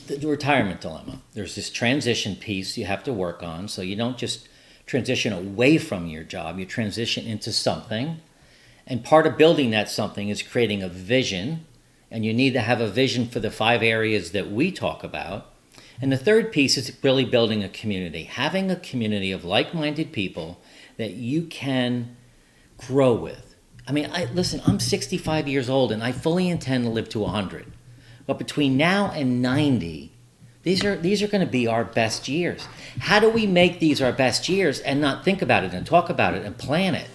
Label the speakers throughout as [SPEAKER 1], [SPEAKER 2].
[SPEAKER 1] the retirement dilemma. There's this transition piece you have to work on, so you don't just transition away from your job, you transition into something. And part of building that something is creating a vision, and you need to have a vision for the 5 areas that we talk about. And the third piece is really building a community, having a community of like-minded people that you can grow with. I mean, listen, I'm 65 years old, and I fully intend to live to 100. But between now and 90, these are going to be our best years. How do we make these our best years and not think about it and talk about it and plan it?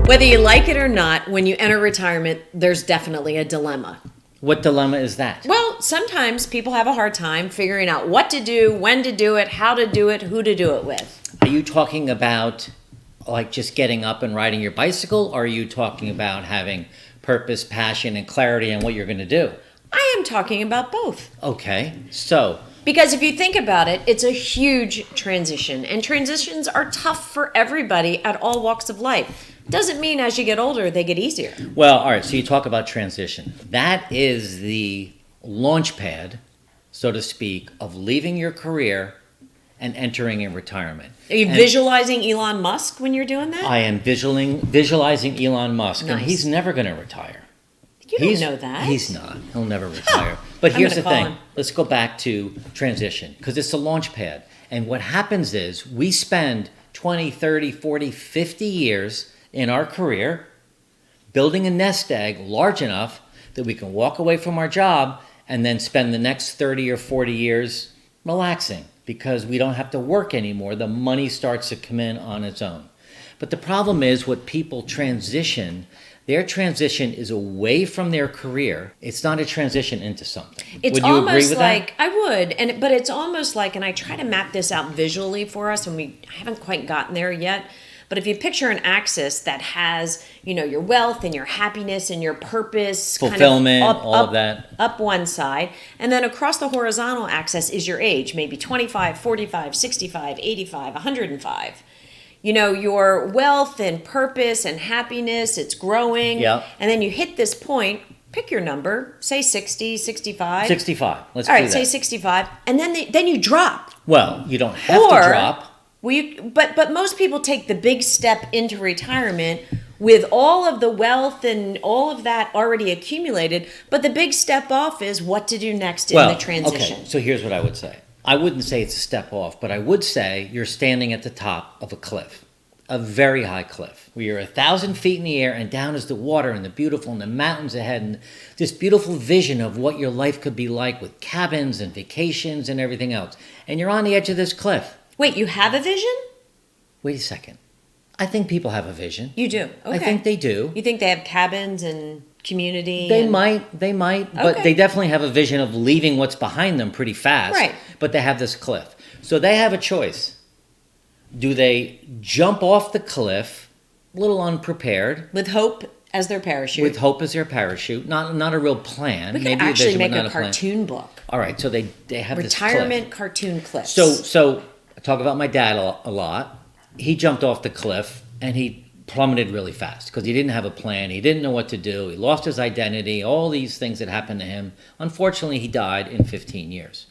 [SPEAKER 2] Whether you like it or not, when you enter retirement, there's definitely a dilemma.
[SPEAKER 1] What dilemma is that?
[SPEAKER 2] Well, sometimes people have a hard time figuring out what to do, when to do it, how to do it, who to do it with.
[SPEAKER 1] Are you talking about like just getting up and riding your bicycle, or are you talking about having purpose, passion, and clarity on what you're going to do?
[SPEAKER 2] I am talking about both.
[SPEAKER 1] Okay, so...
[SPEAKER 2] Because if you think about it, it's a huge transition, and transitions are tough for everybody at all walks of life. Doesn't mean as you get older, they get easier.
[SPEAKER 1] Well, all right, so you talk about transition. That is the launch pad, so to speak, of leaving your career and entering in retirement.
[SPEAKER 2] Are you visualizing Elon Musk when you're doing that?
[SPEAKER 1] I am visualizing Elon Musk,
[SPEAKER 2] Nice.
[SPEAKER 1] and he's never going to retire.
[SPEAKER 2] You don't know that.
[SPEAKER 1] He's not. He'll never retire. But here's the thing.
[SPEAKER 2] him.
[SPEAKER 1] Let's go back to transition, because it's a launch pad. And what happens is we spend 20, 30, 40, 50 years in our career building a nest egg large enough that we can walk away from our job and then spend the next 30 or 40 years relaxing because we don't have to work anymore. The money starts to come in on its own. But the problem is what people transition, their transition is away from their career. It's not a transition into something.
[SPEAKER 2] It's
[SPEAKER 1] Would you
[SPEAKER 2] almost
[SPEAKER 1] agree with
[SPEAKER 2] like
[SPEAKER 1] that?
[SPEAKER 2] I would, but it's almost like, and I try to map this out visually for us, and I haven't quite gotten there yet. But if you picture an axis that has, your wealth and your happiness and your purpose,
[SPEAKER 1] Fulfillment,
[SPEAKER 2] kind of
[SPEAKER 1] all of that.
[SPEAKER 2] Up one side, and then across the horizontal axis is your age, maybe 25, 45, 65, 85, 105. Your wealth and purpose and happiness, it's growing.
[SPEAKER 1] Yep.
[SPEAKER 2] And then you hit this point, pick your number, say 60, 65.
[SPEAKER 1] 65. Let's
[SPEAKER 2] All
[SPEAKER 1] do
[SPEAKER 2] right,
[SPEAKER 1] that.
[SPEAKER 2] say 65. And then you drop.
[SPEAKER 1] Well, you don't have to drop.
[SPEAKER 2] But most people take the big step into retirement with all of the wealth and all of that already accumulated. But the big step off is what to do next in the transition.
[SPEAKER 1] Okay, so here's what I would say. I wouldn't say it's a step off, but I would say you're standing at the top of a cliff, a very high cliff, where you're 1,000 feet in the air and down is the water and the mountains ahead and this beautiful vision of what your life could be like with cabins and vacations and everything else. And you're on the edge of this cliff.
[SPEAKER 2] Wait, you have a vision?
[SPEAKER 1] Wait a second. I think people have a vision.
[SPEAKER 2] You do? Okay.
[SPEAKER 1] I think they do.
[SPEAKER 2] You think they have cabins and community?
[SPEAKER 1] They might, but they definitely have a vision of leaving what's behind them pretty fast.
[SPEAKER 2] Right.
[SPEAKER 1] But they have this cliff. So they have a choice. Do they jump off the cliff, a little unprepared?
[SPEAKER 2] With hope as their parachute.
[SPEAKER 1] With hope as their parachute. Not a real plan.
[SPEAKER 2] We could
[SPEAKER 1] Maybe
[SPEAKER 2] actually
[SPEAKER 1] a vision,
[SPEAKER 2] make
[SPEAKER 1] but not
[SPEAKER 2] a cartoon book.
[SPEAKER 1] All right, so they have this cliff.
[SPEAKER 2] Retirement cartoon clips.
[SPEAKER 1] So I talk about my dad a lot. He jumped off the cliff and he plummeted really fast because he didn't have a plan. He didn't know what to do. He lost his identity, all these things that happened to him. Unfortunately, he died in 15 years.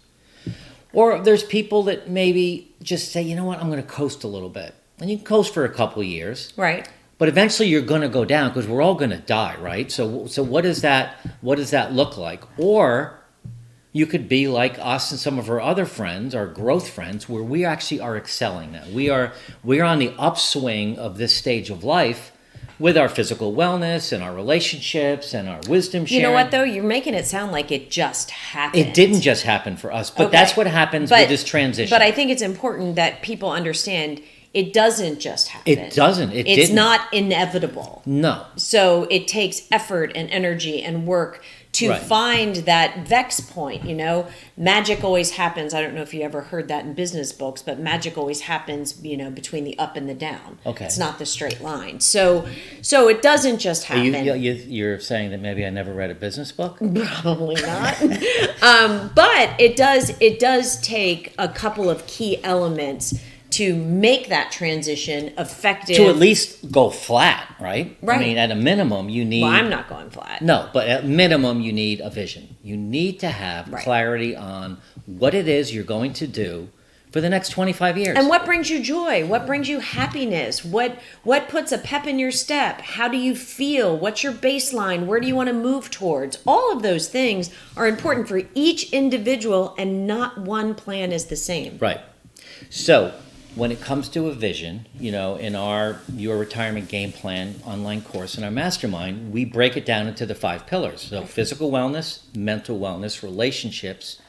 [SPEAKER 1] Or there's people that maybe just say, you know what, I'm going to coast a little bit. And you can coast for a couple of years.
[SPEAKER 2] Right.
[SPEAKER 1] But eventually you're going to go down because we're all going to die, right? So what does that look like? Or you could be like us and some of our other friends, our growth friends, where we actually are excelling now. We're on the upswing of this stage of life with our physical wellness and our relationships and our wisdom sharing.
[SPEAKER 2] You know what, though? You're making it sound like it just happened.
[SPEAKER 1] It didn't just happen for us, but that's what happens with this transition.
[SPEAKER 2] But I think it's important that people understand it doesn't just happen.
[SPEAKER 1] It doesn't.
[SPEAKER 2] It's not inevitable.
[SPEAKER 1] No.
[SPEAKER 2] So it takes effort and energy and work to find that vex point, Magic always happens. I don't know if you ever heard that in business books, but magic always happens, between the up and the down. Okay. It's not the straight line. So it doesn't just happen.
[SPEAKER 1] You're saying that maybe I never read a business book?
[SPEAKER 2] Probably not. But it does take a couple of key elements to make that transition effective.
[SPEAKER 1] To at least go flat, right?
[SPEAKER 2] Right.
[SPEAKER 1] I mean, at a minimum, you need...
[SPEAKER 2] Well, I'm not going flat.
[SPEAKER 1] No, but at minimum, you need a vision. You need to have clarity on what it is you're going to do for the next 25 years.
[SPEAKER 2] And what brings you joy? What brings you happiness? What puts a pep in your step? How do you feel? What's your baseline? Where do you want to move towards? All of those things are important for each individual, and not one plan is the same.
[SPEAKER 1] Right. So when it comes to a vision, in our Your Retirement Game Plan online course in our mastermind, we break it down into the 5 pillars. So physical wellness, mental wellness, relationships,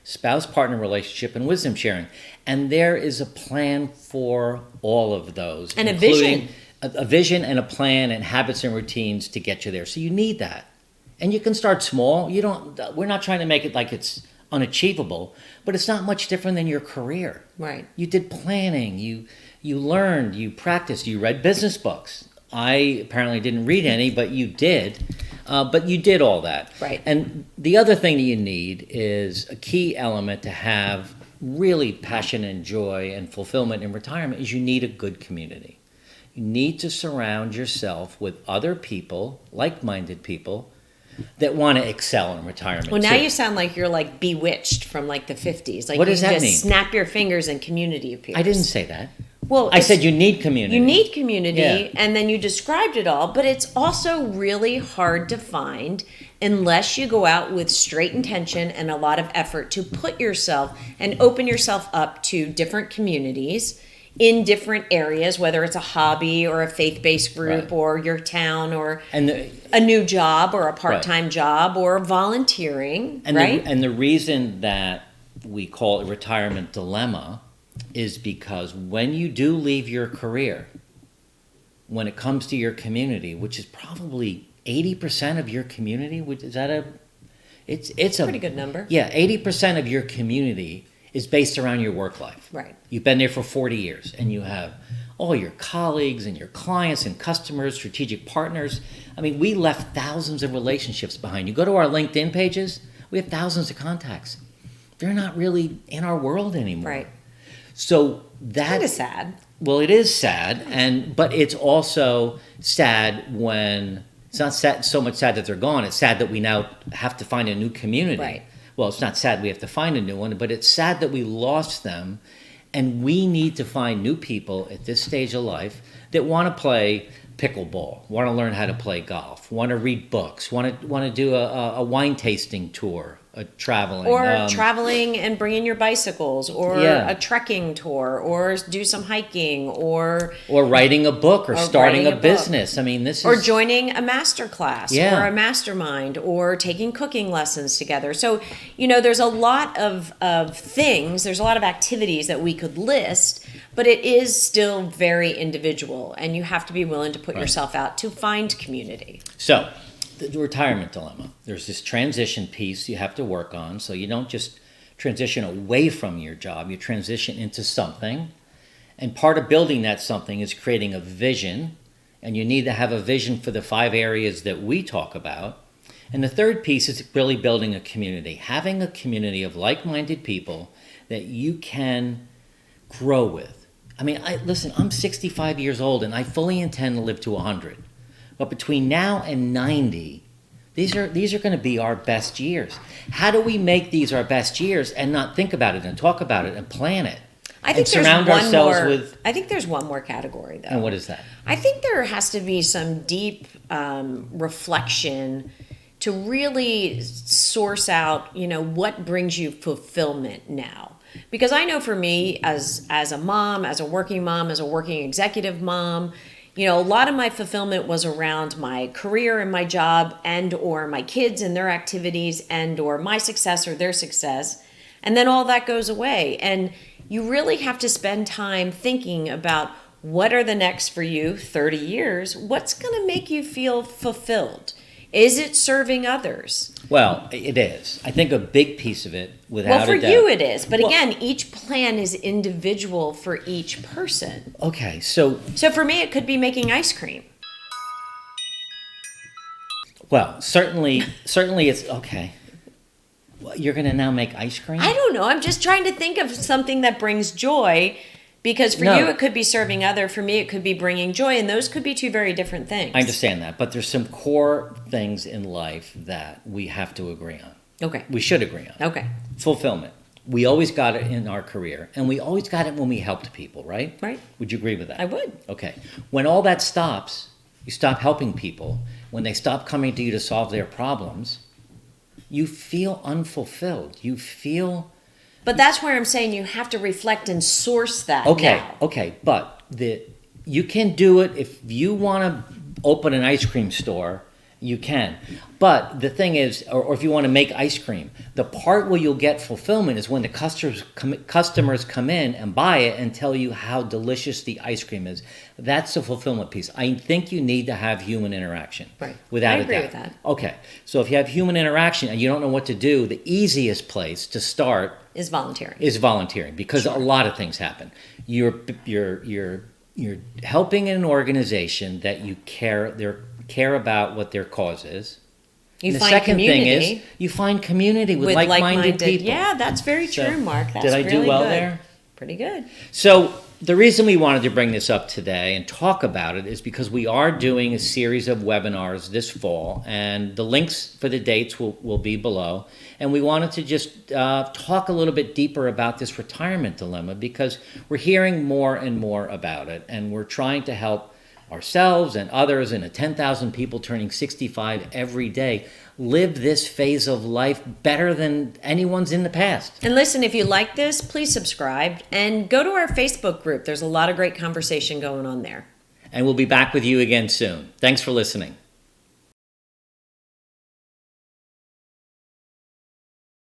[SPEAKER 1] spouse-partner relationship, and wisdom sharing. And there is a plan for all of those.
[SPEAKER 2] And a vision.
[SPEAKER 1] A vision and a plan and habits and routines to get you there. So you need that. And you can start small. We're not trying to make it like it's unachievable, but it's not much different than your career.
[SPEAKER 2] Right.
[SPEAKER 1] You did planning, you learned, you practiced, you read business books. I apparently didn't read any, but you did. But you did all that.
[SPEAKER 2] Right.
[SPEAKER 1] And the other thing that you need is a key element to have really passion and joy and fulfillment in retirement is you need a good community. You need to surround yourself with other people, like-minded people, that want to excel in retirement.
[SPEAKER 2] Well, now you sound like you're like bewitched from like the 50s. Like
[SPEAKER 1] what does
[SPEAKER 2] you
[SPEAKER 1] that
[SPEAKER 2] just
[SPEAKER 1] mean?
[SPEAKER 2] Snap your fingers and community appears.
[SPEAKER 1] I didn't say that.
[SPEAKER 2] Well,
[SPEAKER 1] I said you need community.
[SPEAKER 2] You need community,
[SPEAKER 1] Yeah.
[SPEAKER 2] and then you described it all, but it's also really hard to find unless you go out with straight intention and a lot of effort to put yourself and open yourself up to different communities in different areas, whether it's a hobby or a faith-based group or your town or a new job or a part-time job or volunteering, right?
[SPEAKER 1] And the reason that we call it retirement dilemma is because when you do leave your career, when it comes to your community, which is probably 80% of your community, it's a
[SPEAKER 2] pretty good number.
[SPEAKER 1] Yeah, 80% of your community is based around your work life.
[SPEAKER 2] Right.
[SPEAKER 1] You've been there for 40 years, and you have all your colleagues and your clients and customers, strategic partners. I mean, we left thousands of relationships behind. You go to our LinkedIn pages, we have thousands of contacts. They're not really in our world anymore.
[SPEAKER 2] Right.
[SPEAKER 1] So that
[SPEAKER 2] Kind of sad.
[SPEAKER 1] Well, it is sad, but it's also sad when it's not sad, so much sad that they're gone. It's sad that we now have to find a new community.
[SPEAKER 2] Right.
[SPEAKER 1] Well, it's not sad we have to find a new one, but it's sad that we lost them, and we need to find new people at this stage of life that want to play pickleball, want to learn how to play golf, want to read books, want to do a wine tasting tour, traveling.
[SPEAKER 2] Or traveling and bringing your bicycles, or a trekking tour, or do some hiking, or
[SPEAKER 1] writing a book, or starting a business. I mean,
[SPEAKER 2] or joining a master class,
[SPEAKER 1] Yeah.
[SPEAKER 2] or a mastermind, or taking cooking lessons together. So, there's a lot of things, there's a lot of activities that we could list, but it is still very individual, and you have to be willing to put yourself out to find community.
[SPEAKER 1] So, the retirement dilemma. There's this transition piece you have to work on. So you don't just transition away from your job, you transition into something. And part of building that something is creating a vision. And you need to have a vision for the 5 areas that we talk about. And the third piece is really building a community. Having a community of like-minded people that you can grow with. I mean, listen, I'm 65 years old and I fully intend to live to 100. But between now and 90, these are going to be our best years. How do we make these our best years and not think about it and talk about it and plan it?
[SPEAKER 2] I think I think there's one more category, though.
[SPEAKER 1] And what is that?
[SPEAKER 2] I think there has to be some deep reflection to really source out, what brings you fulfillment now. Because I know for me, as a mom, as a working executive mom, a lot of my fulfillment was around my career and my job, and or my kids and their activities, and or my success or their success. And then all that goes away. And you really have to spend time thinking about what are the next for you 30 years. What's going to make you feel fulfilled? Is it serving others?
[SPEAKER 1] Well, it is. I think a big piece of it, without a doubt.
[SPEAKER 2] Well, for you it is. But again, each plan is individual for each person.
[SPEAKER 1] Okay, so
[SPEAKER 2] for me, it could be making ice cream.
[SPEAKER 1] Well, certainly it's okay. You're going to now make ice cream?
[SPEAKER 2] I don't know. I'm just trying to think of something that brings joy Because for
[SPEAKER 1] No.
[SPEAKER 2] you, it could be serving other. For me, it could be bringing joy. And those could be two very different things.
[SPEAKER 1] I understand that, but there's some core things in life that we have to agree on.
[SPEAKER 2] Okay.
[SPEAKER 1] We should agree on.
[SPEAKER 2] Okay.
[SPEAKER 1] Fulfillment. We always got it in our career, and we always got it when we helped people, right?
[SPEAKER 2] Right.
[SPEAKER 1] Would you agree with that?
[SPEAKER 2] I would.
[SPEAKER 1] Okay. When all that stops, you stop helping people. When they stop coming to you to solve their problems, you feel unfulfilled. You feel...
[SPEAKER 2] But that's where I'm saying you have to reflect and source that
[SPEAKER 1] Okay,
[SPEAKER 2] now.
[SPEAKER 1] okay, but you can do it if you want to open an ice cream store, you can. But the thing is, or if you want to make ice cream, the part where you'll get fulfillment is when the customers come in and buy it and tell you how delicious the ice cream is. That's the fulfillment piece. I think you need to have human interaction.
[SPEAKER 2] Right.
[SPEAKER 1] Without
[SPEAKER 2] I
[SPEAKER 1] a
[SPEAKER 2] agree
[SPEAKER 1] doubt.
[SPEAKER 2] with that.
[SPEAKER 1] Okay, so if you have human interaction and you don't know what to do, the easiest place to start
[SPEAKER 2] Is volunteering.
[SPEAKER 1] is volunteering, because a lot of things happen. You're helping an organization that you care about what their cause is.
[SPEAKER 2] You
[SPEAKER 1] And the
[SPEAKER 2] find
[SPEAKER 1] second
[SPEAKER 2] community
[SPEAKER 1] thing is you find community with like-minded people.
[SPEAKER 2] Yeah, that's very
[SPEAKER 1] So,
[SPEAKER 2] true, Mark. That's
[SPEAKER 1] did I do
[SPEAKER 2] really
[SPEAKER 1] well
[SPEAKER 2] good.
[SPEAKER 1] there?
[SPEAKER 2] Pretty good.
[SPEAKER 1] So the reason we wanted to bring this up today and talk about it is because we are doing a series of webinars this fall, and the links for the dates will be below. And we wanted to just talk a little bit deeper about this retirement dilemma, because we're hearing more and more about it, and we're trying to help ourselves and others, and the 10,000 people turning 65 every day, live this phase of life better than anyone's in the past.
[SPEAKER 2] And listen, if you like this, please subscribe and go to our Facebook group. There's a lot of great conversation going on there.
[SPEAKER 1] And we'll be back with you again soon. Thanks for listening.